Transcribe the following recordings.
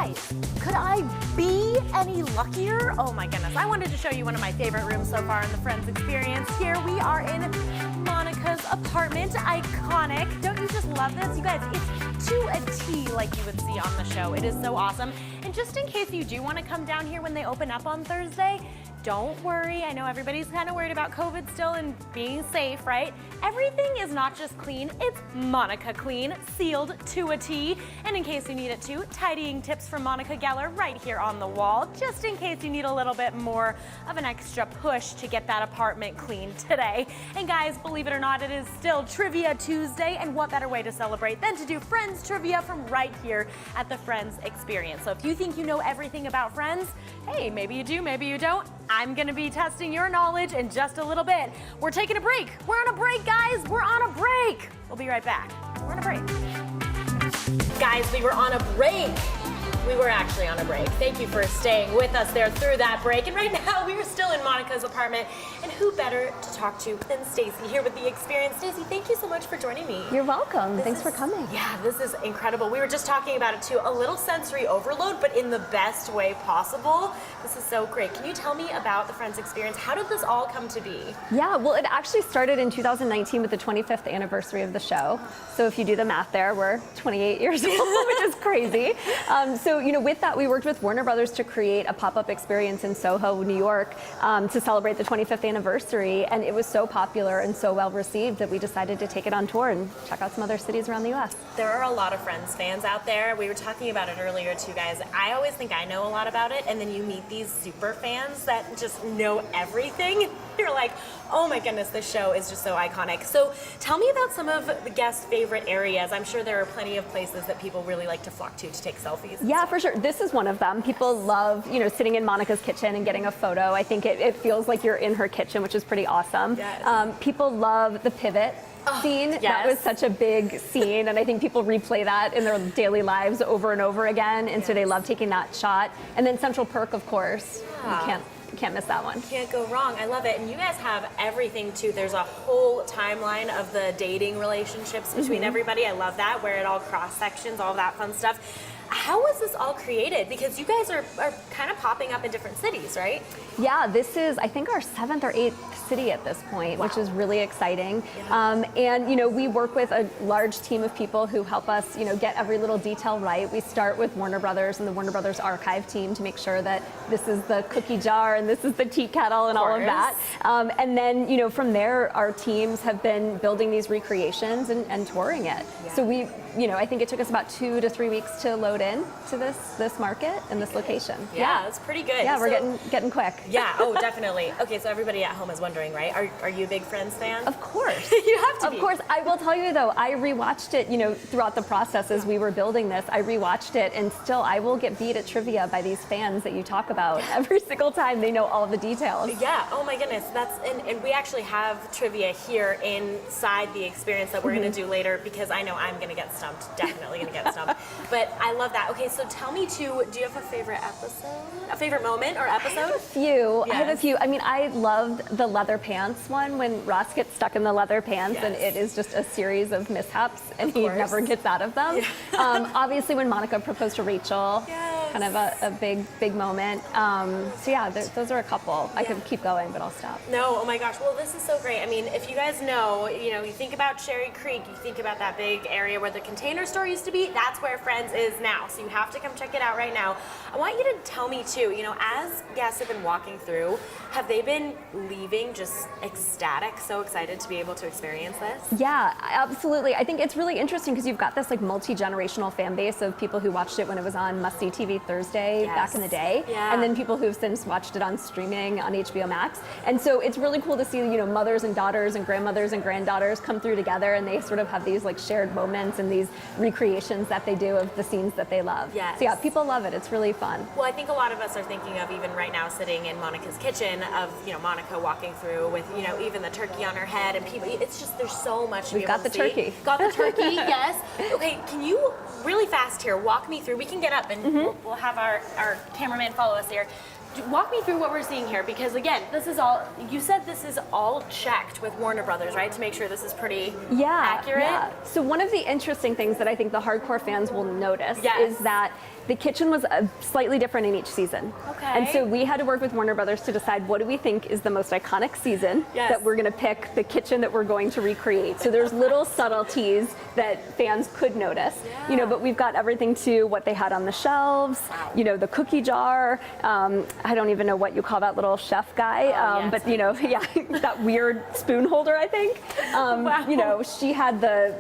guys, could I be any luckier? Oh my goodness, I wanted to show you one of my favorite rooms so far in the Friends experience. Here we are in Monica's apartment, iconic. Don't you just love this? You guys, it's to a T like you would see on the show. It is so awesome. And just in case you do want to come down here when they open up on Thursday, don't worry. I know everybody's kind of worried about COVID still and being safe, right? Everything is not just clean, it's Monica clean, sealed to a T. And in case you need it too, tidying tips from Monica Geller right here on the wall, just in case you need a little bit more of an extra push to get that apartment clean today. And guys, believe it or not, it is still Trivia Tuesday, and what better way to celebrate than to do Friends trivia from right here at the Friends experience. So if you think you know everything about Friends, hey, maybe you do, maybe you don't. I'm gonna be testing your knowledge in just a little bit. We're taking a break. We're on a break, guys. We're on a break. We'll be right back. We're on a break. Guys, we were on a break. We were actually on a break. Thank you for staying with us there through that break. And right now, we are still in Monica's apartment. And who better to talk to than Stacy here with the experience. Stacy, thank you so much for joining me. You're welcome. Thanks for coming. Yeah, this is incredible. We were just talking about it too. A little sensory overload, but in the best way possible. This is so great. Can you tell me about the Friends experience? How did this all come to be? Yeah, well, it actually started in 2019 with the 25th anniversary of the show. So if you do the math there, we're 28 years old, which is crazy. So, you know, with that, we worked with Warner Brothers to create a pop-up experience in Soho, New York, to celebrate the 25th anniversary. And it was so popular and so well received that we decided to take it on tour and check out some other cities around the US. There are a lot of Friends fans out there. We were talking about it earlier too, guys. I always think I know a lot about it, and then you meet these super fans that just know everything. You're like, oh my goodness, this show is just so iconic. So tell me about some of the guests' favorite areas. I'm sure there are plenty of places that people really like to flock to take selfies. Yeah, for sure. This is one of them. People love, you know, sitting in Monica's kitchen and getting a photo. I think it feels like you're in her kitchen, which is pretty awesome. Yes. People love the pivot scene. Yes. That was such a big scene, and I think people replay that in their daily lives over and over again, and so they love taking that shot. And then Central Perk, of course. Yeah. You can't miss that one. Can't go wrong. I love it. And you guys have everything too. There's a whole timeline of the dating relationships between everybody. I love that, where it all cross sections, all that fun stuff. How was this all created? Because you guys are kind of popping up in different cities, right? Yeah, this is, I think, our 7th or 8th city at this point, which is really exciting. Yeah. And, you know, we work with a large team of people who help us, you know, get every little detail right. We start with Warner Brothers and the Warner Brothers archive team to make sure that this is the cookie jar and this is the tea kettle and all of that. And then, you know, from there, our teams have been building these recreations and touring it. Yeah. So we, you know, I think it took us about 2 to 3 weeks to load in to this market and this location. Yeah, that's pretty good. Yeah, we're getting quick. Yeah, oh, definitely. Okay, so everybody at home is wondering, right? Are you a big Friends fan? Of course. You have to be. Of course. I will tell you though, I rewatched it, you know, throughout the process as we were building this. I rewatched it, and still I will get beat at trivia by these fans that you talk about every single time. They know all of the details. Yeah, oh my goodness. And we actually have trivia here inside the experience that we're going to do later, because I know I'm going to get stumped. Definitely going to get stumped. But I love that. Okay, so tell me too, do you have a favorite episode? A favorite moment or episode? I have a few. Yes. I have a few. I mean, I loved the leather pants one, when Ross gets stuck in the leather pants, and it is just a series of mishaps, and he never gets out of them. Yeah. Obviously, when Monica proposed to Rachel, kind of a big moment. So yeah, those are a couple. I could keep going, but I'll stop. No, oh my gosh. Well, this is so great. I mean, if you guys know, you know, you think about Cherry Creek, you think about that big area where the Container Store used to be. That's where Friends is now. So you have to come check it out right now. I want you to tell me too, you know, as guests have been walking through, have they been leaving just ecstatic, so excited to be able to experience this? Yeah, absolutely. I think it's really interesting because you've got this like multi-generational fan base of people who watched it when it was on Must-See TV Thursday back in the day, and then people who've since watched it on streaming on HBO Max. And so it's really cool to see, you know, mothers and daughters and grandmothers and granddaughters come through together, and they sort of have these like shared moments and these recreations that they do of the scenes that they love. Yes. So yeah, people love it. It's really fun. Well, I think a lot of us are thinking of, even right now, sitting in Monica's kitchen, of, you know, Monica walking through with, you know, even the turkey on her head, and people, it's just, there's so much to be able to see. Turkey. Got the turkey, yes. Okay, can you really fast here walk me through? We can get up and we'll have our cameraman follow us here. Walk me through what we're seeing here, because again, this is all, you said this is all checked with Warner Brothers, right? To make sure this is pretty accurate. Yeah. So one of the interesting things that I think the hardcore fans will notice Yes. is that the kitchen was slightly different in each season. Okay. And so we had to work with Warner Brothers to decide what do we think is the most iconic season that we're going to pick the kitchen that we're going to recreate. So there's little subtleties that fans could notice, you know, but we've got everything to what they had on the shelves, you know, the cookie jar. I don't even know what you call that little chef guy, but you know, that weird spoon holder, I think. You know, she had the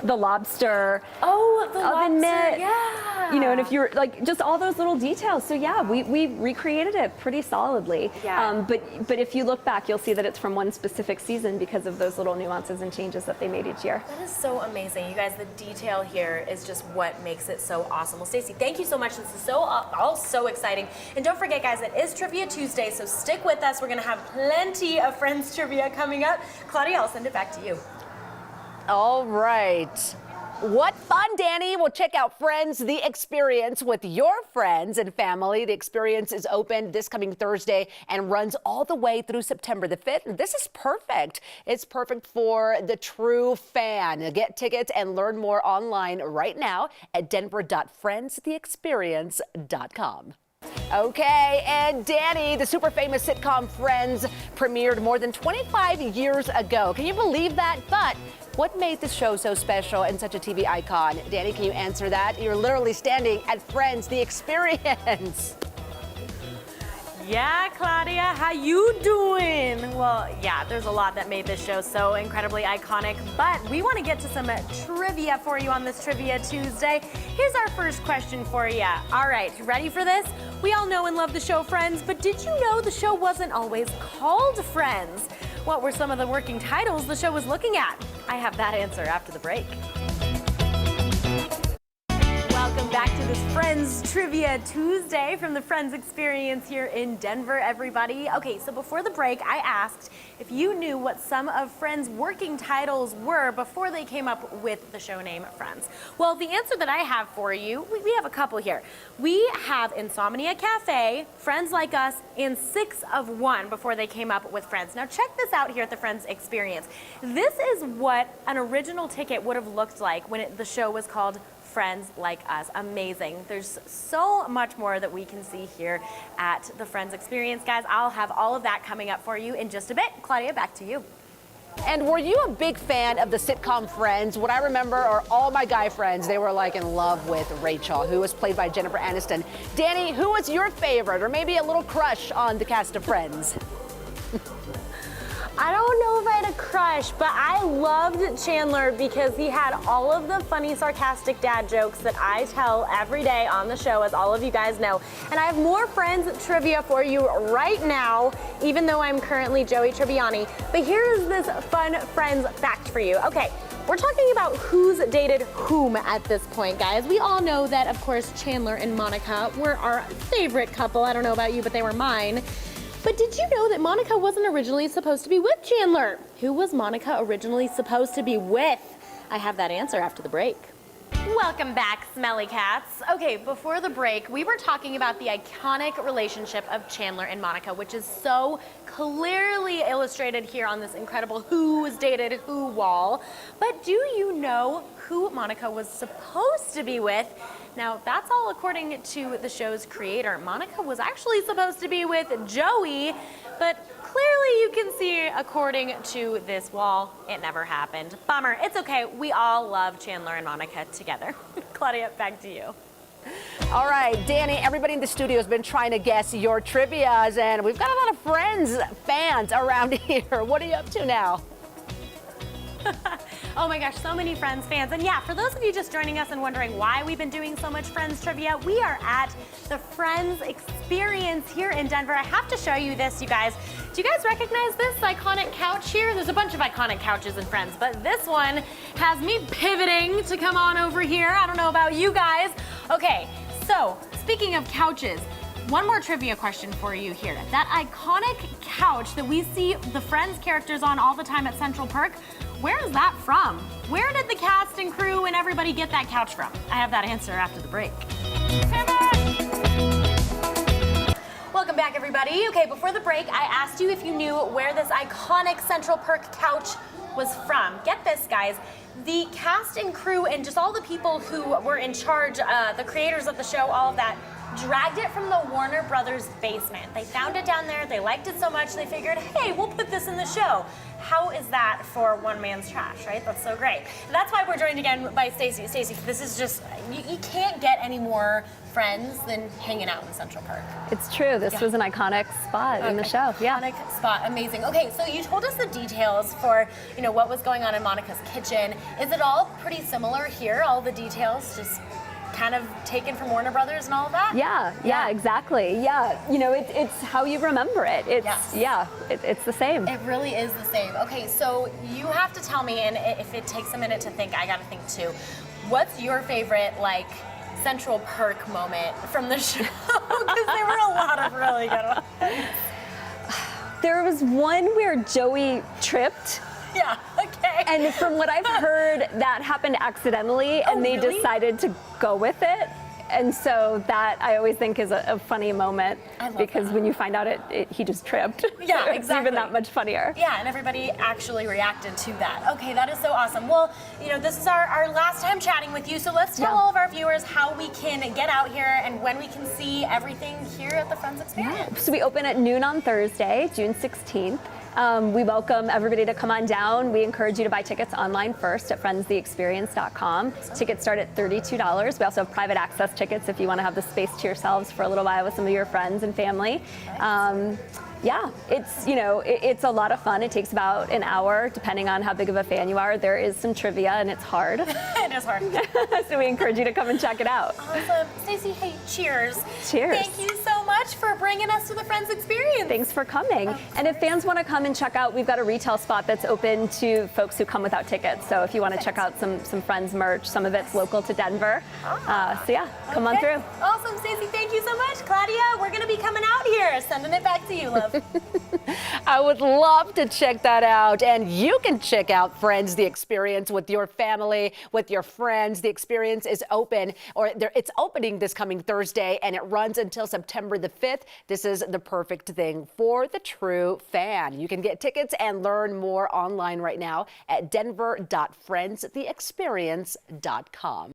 lobster oven mitt. Yeah. You know, and if you're like just all those little details. So yeah, we recreated it pretty solidly. Yeah. But if you look back, you'll see that it's from one specific season because of those little nuances and changes that they made each year. That is so amazing. You guys, the detail here is just what makes it so awesome. Well, Stacey, thank you so much. This is all so exciting. And don't forget, guys, it is Trivia Tuesday, so stick with us. We're going to have plenty of Friends trivia coming up. Claudia, I'll send it back to you. All right. What fun, Danny. We'll check out Friends, the experience with your friends and family. The experience is open this coming Thursday and runs all the way through September the 5th. This is perfect. It's perfect for the true fan. Get tickets and learn more online right now at denver.friendstheexperience.com. Okay, and Danny, the super famous sitcom Friends premiered more than 25 years ago. Can you believe that? But what made this show so special and such a TV icon? Danny, can you answer that? You're literally standing at Friends, the experience. Yeah, Claudia, how you doing? Well, yeah, there's a lot that made this show so incredibly iconic, but we want to get to some trivia for you on this Trivia Tuesday. Here's our first question for you. All right, ready for this? We all know and love the show Friends, but did you know the show wasn't always called Friends? What were some of the working titles the show was looking at? I have that answer after the break. Welcome back to this Friends Trivia Tuesday from the Friends Experience here in Denver, everybody. Okay, so before the break, I asked if you knew what some of Friends' working titles were before they came up with the show name Friends. Well, the answer that I have for you, we have a couple here. We have Insomnia Cafe, Friends Like Us, and 6 of 1 before they came up with Friends. Now check this out here at the Friends Experience. This is what an original ticket would have looked like when the show was called Friends Like Us. Amazing. There's so much more that we can see here at the Friends Experience, guys. I'll have all of that coming up for you in just a bit. Claudia, back to you. And were you a big fan of the sitcom Friends? What I remember are all my guy friends. They were like in love with Rachel, who was played by Jennifer Aniston. Danny, who was your favorite, or maybe a little crush on the cast of Friends? I don't know if I had a crush, but I loved Chandler because he had all of the funny, sarcastic dad jokes that I tell every day on the show, as all of you guys know. And I have more Friends trivia for you right now, even though I'm currently Joey Tribbiani. But here's this fun Friends fact for you. Okay, we're talking about who's dated whom at this point, guys. We all know that, of course, Chandler and Monica were our favorite couple. I don't know about you, but they were mine. But did you know that Monica wasn't originally supposed to be with Chandler? Who was Monica originally supposed to be with? I have that answer after the break. Welcome back, smelly cats. Okay, before the break, we were talking about the iconic relationship of Chandler and Monica, which is so clearly illustrated here on this incredible Who's Dated Who wall. But do you know who Monica was supposed to be with? Now, that's all according to the show's creator. Monica was actually supposed to be with Joey, but clearly you can see, according to this wall, it never happened. Bummer. It's okay. We all love Chandler and Monica together. Claudia, back to you. All right, Danny, everybody in the studio has been trying to guess your trivias, and we've got a lot of Friends fans around here. What are you up to now? Oh my gosh, so many Friends fans. And yeah, for those of you just joining us and wondering why we've been doing so much Friends trivia, we are at the Friends Experience here in Denver. I have to show you this, you guys. Do you guys recognize this iconic couch here? There's a bunch of iconic couches in Friends, but this one has me pivoting to come on over here. I don't know about you guys. Okay, so speaking of couches, one more trivia question for you here. That iconic couch that we see the Friends characters on all the time at Central Park, where is that from? Where did the cast and crew and everybody get that couch from? I have that answer after the break. Welcome back, everybody. Okay, before the break, I asked you if you knew where this iconic Central Perk couch was from. Get this, guys. The cast and crew and just all the people who were in charge, the creators of the show, all of that, dragged it from the Warner Brothers basement. They found it down there. They liked it so much, they figured, hey, we'll put this in the show. How is that for one man's trash, right? That's so great. And that's why we're joined again by Stacey. Stacey, this is just, you can't get any more friends than hanging out in Central Park. It's true. This was an iconic spot in the show. Yeah. Iconic spot. Amazing. Okay, so you told us the details for, what was going on in Monica's kitchen. Is it all pretty similar here? All the details just kind of taken from Warner Brothers and all of that? Yeah, exactly. Yeah, it's how you remember it. It's the same. It really is the same. Okay, so you have to tell me, and if it takes a minute to think, I gotta think too. What's your favorite, Central Perk moment from the show? Because there were a lot of really good ones. There was one where Joey tripped. Yeah, okay. And from what I've heard, that happened accidentally, and they decided to go with it. And so that I always think is a funny moment, because when you find out he just tripped. Yeah, exactly. It's even that much funnier. Yeah, and everybody actually reacted to that. Okay, that is so awesome. Well, this is our last time chatting with you, so let's tell all of our viewers how we can get out here and when we can see everything here at the Friends Experience. Yeah. So we open at noon on Thursday, June 16th. We welcome everybody to come on down. We encourage you to buy tickets online first at friendstheexperience.com. Tickets start at $32. We also have private access tickets if you want to have the space to yourselves for a little while with some of your friends and family. Yeah, it's a lot of fun. It takes about an hour, depending on how big of a fan you are. There is some trivia, and it's hard. It is hard. So we encourage you to come and check it out. Awesome. Stacey, hey, cheers. Cheers. Thank you so much for bringing us to the Friends Experience. Thanks for coming. And if fans want to come and check out, we've got a retail spot that's open to folks who come without tickets. So if you want to check out some Friends merch, some of it's local to Denver. So yeah, come on through. Awesome, Stacey. Thank you so much. Claudia, we're going to be coming out here. Sending it back to you, love. I would love to check that out. And you can check out Friends, the Experience with your family, with your friends. The Experience is open, it's opening this coming Thursday, and it runs until September the 5th. This is the perfect thing for the true fan. You can get tickets and learn more online right now at denver.friendstheexperience.com.